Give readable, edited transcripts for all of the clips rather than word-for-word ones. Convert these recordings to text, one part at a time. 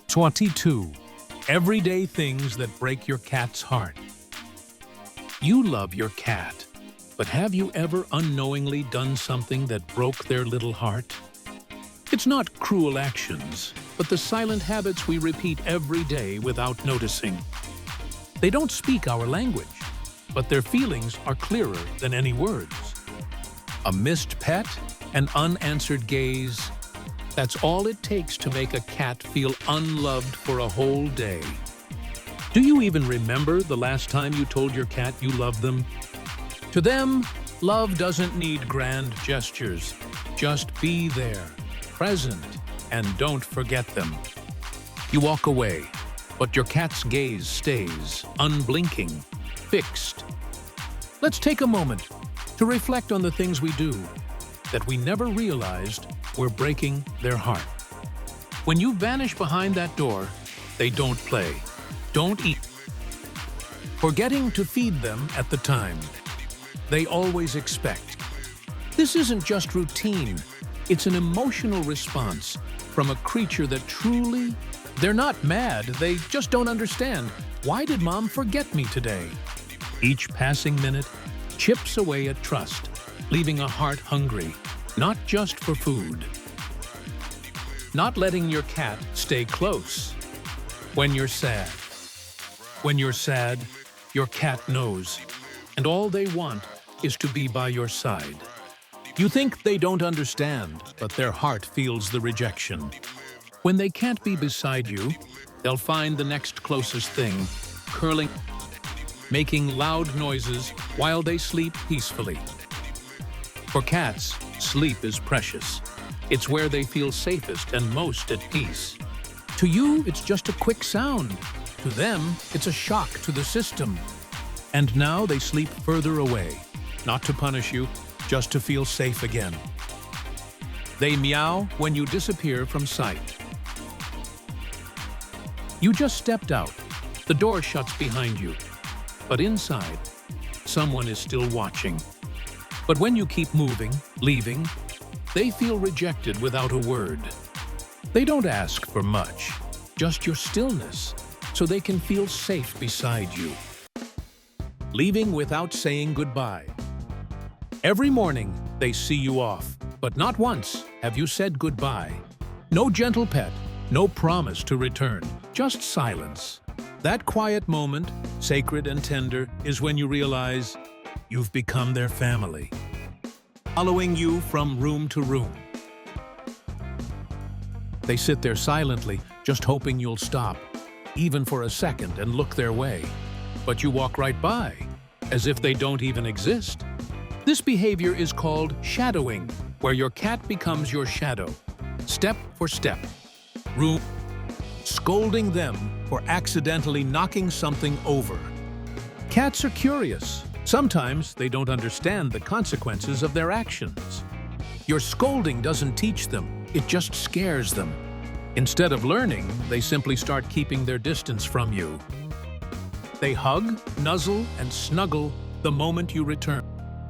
22. Everyday things that break your cat's heart. You love your cat, but have you ever unknowingly done something that broke their little heart? It's not cruel actions, but the silent habits we repeat every day without noticing. They don't speak our language, but their feelings are clearer than any words. A missed pet, an unanswered gaze, that's all it takes to make a cat feel unloved for a whole day. Do you even remember the last time you told your cat you love them? To them, love doesn't need grand gestures. Just be there, present, and don't forget them. You walk away, but your cat's gaze stays, unblinking, fixed. Let's take a moment to reflect on the things we do that we never realized were breaking their heart. When you vanish behind that door, they don't play, don't eat, forgetting to feed them at the time. They always expect. This isn't just routine, it's an emotional response from a creature that truly, they're not mad, they just don't understand. Why did Mom forget me today? Each passing minute chips away at trust, leaving a heart hungry, not just for food. Not letting your cat stay close. When you're sad. When you're sad, your cat knows, and all they want is to be by your side. You think they don't understand, but their heart feels the rejection. When they can't be beside you, they'll find the next closest thing, curling, making loud noises while they sleep peacefully. For cats, sleep is precious. It's where they feel safest and most at peace. To you, it's just a quick sound. To them, it's a shock to the system. And now they sleep further away, not to punish you, just to feel safe again. They meow when you disappear from sight. You just stepped out. The door shuts behind you. But inside, someone is still watching. But when you keep moving, leaving, they feel rejected without a word. They don't ask for much, just your stillness, so they can feel safe beside you. Leaving without saying goodbye. Every morning, they see you off, but not once have you said goodbye. No gentle pet, no promise to return, just silence. That quiet moment, sacred and tender, is when you realize you've become their family, following you from room to room. They sit there silently, just hoping you'll stop, even for a second, and look their way. But you walk right by, as if they don't even exist. This behavior is called shadowing, where your cat becomes your shadow, step for step. Scolding them for accidentally knocking something over. Cats are curious. Sometimes they don't understand the consequences of their actions. Your scolding doesn't teach them, it just scares them. Instead of learning, they simply start keeping their distance from you. They hug, nuzzle, and snuggle the moment you return.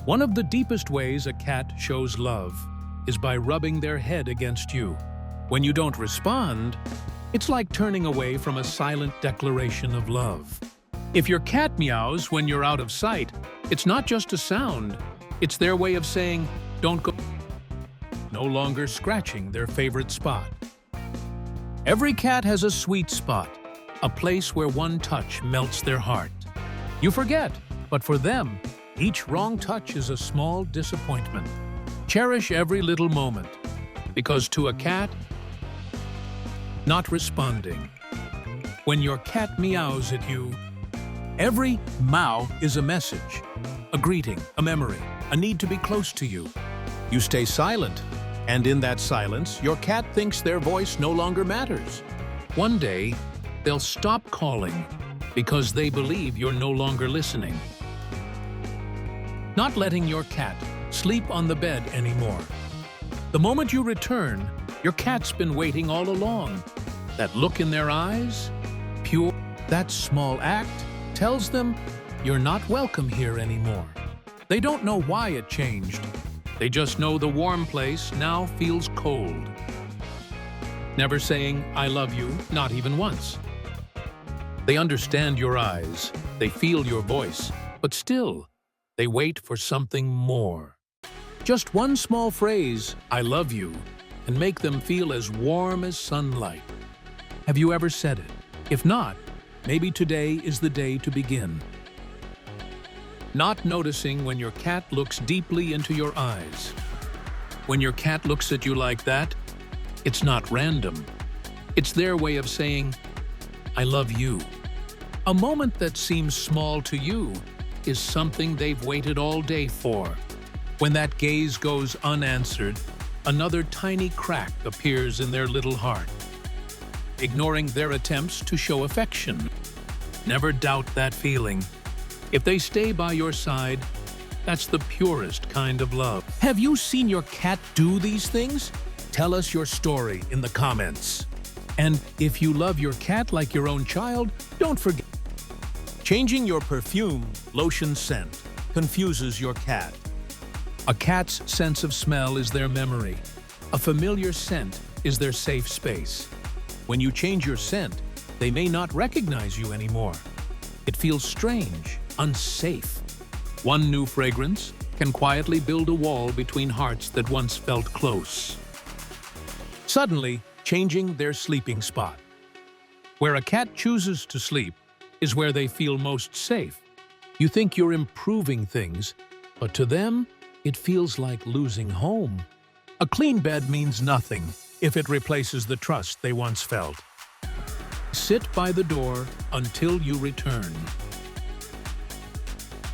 One of the deepest ways a cat shows love is by rubbing their head against you. When you don't respond, it's like turning away from a silent declaration of love. If your cat meows when you're out of sight, it's not just a sound, it's their way of saying, don't go. No longer scratching their favorite spot. Every cat has a sweet spot, a place where one touch melts their heart. You forget, but for them, each wrong touch is a small disappointment. Cherish every little moment, because to a cat, not responding. When your cat meows at you, every meow is a message, a greeting, a memory, a need to be close to you. You stay silent, and in that silence, your cat thinks their voice no longer matters. One day, they'll stop calling because they believe you're no longer listening. Not letting your cat sleep on the bed anymore. The moment you return, your cat's been waiting all along. That look in their eyes, pure, that small act, tells them you're not welcome here anymore. They don't know why it changed. They just know the warm place now feels cold. never saying, "I love you," not even once. They understand your eyes, they feel your voice, but still, they wait for something more. Just one small phrase, "I love you," can make them feel as warm as sunlight. Have you ever said it? If not, maybe today is the day to begin. Not noticing when your cat looks deeply into your eyes. When your cat looks at you like that, it's not random. It's their way of saying, "I love you." A moment that seems small to you is something they've waited all day for. When that gaze goes unanswered, another tiny crack appears in their little heart, ignoring their attempts to show affection. Never doubt that feeling. If they stay by your side, that's the purest kind of love. Have you seen your cat do these things? Tell us your story in the comments. And if you love your cat like your own child, don't forget. Changing your perfume, lotion scent confuses your cat. A cat's sense of smell is their memory. A familiar scent is their safe space. When you change your scent, they may not recognize you anymore. It feels strange, unsafe. One new fragrance can quietly build a wall between hearts that once felt close. Suddenly, changing their sleeping spot. Where a cat chooses to sleep is where they feel most safe. You think you're improving things, but to them, it feels like losing home. A clean bed means nothing if it replaces the trust they once felt. Sit by the door until you return.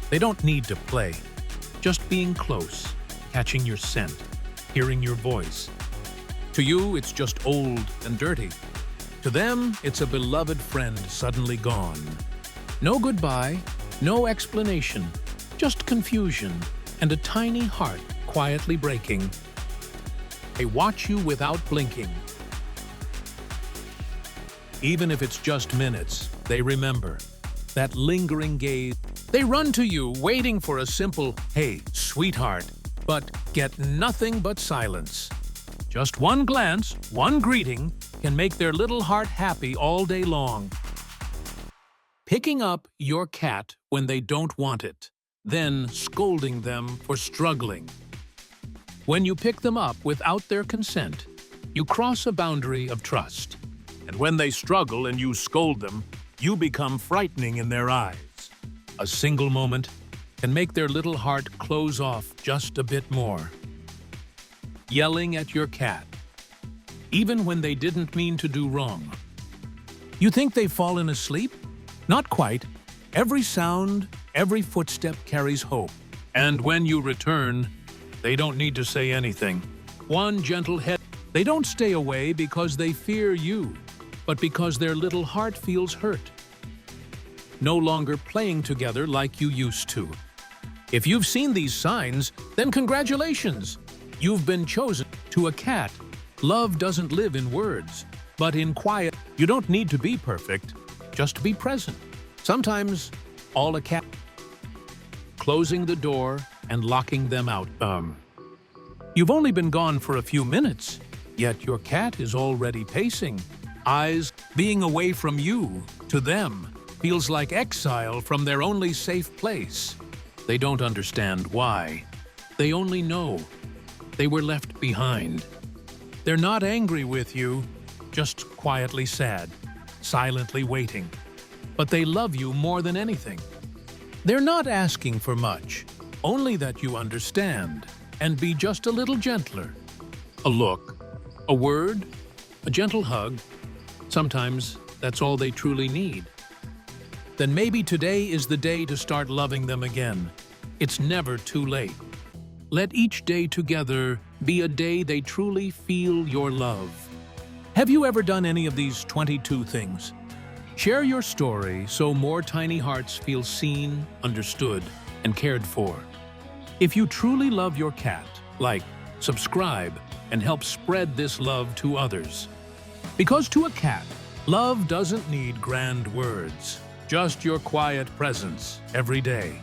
They don't need to play, just being close, catching your scent, hearing your voice. To you, it's just old and dirty. To them, it's a beloved friend suddenly gone. No goodbye, no explanation, just confusion and a tiny heart quietly breaking. They watch you without blinking. Even if it's just minutes, they remember. That lingering gaze. They run to you, waiting for a simple, "Hey, sweetheart," but get nothing but silence. Just one glance, one greeting, can make their little heart happy all day long. Picking up your cat when they don't want it, then scolding them for struggling. When you pick them up without their consent, you cross a boundary of trust. And when they struggle and you scold them, you become frightening in their eyes. A single moment can make their little heart close off just a bit more. Yelling at your cat, even when they didn't mean to do wrong. You think they've fallen asleep? Not quite. Every sound, every footstep carries hope. And when you return, they don't need to say anything. One gentle head. They don't stay away because they fear you, but because their little heart feels hurt. No longer playing together like you used to. If you've seen these signs, then congratulations! You've been chosen. To a cat, love doesn't live in words, but in quiet. You don't need to be perfect, just be present. Sometimes, all a cat. Closing the door and locking them out. You've only been gone for a few minutes, yet your cat is already pacing. Eyes being away from you, to them, feels like exile from their only safe place. They don't understand why. They only know they were left behind. They're not angry with you, just quietly sad, silently waiting. But they love you more than anything. They're not asking for much, only that you understand and be just a little gentler. A look, a word, a gentle hug. Sometimes that's all they truly need. Then maybe today is the day to start loving them again. It's never too late. Let each day together be a day they truly feel your love. Have you ever done any of these 22 things? Share your story so more tiny hearts feel seen, understood, and cared for. If you truly love your cat, like, subscribe, and help spread this love to others. Because to a cat, love doesn't need grand words, just your quiet presence every day.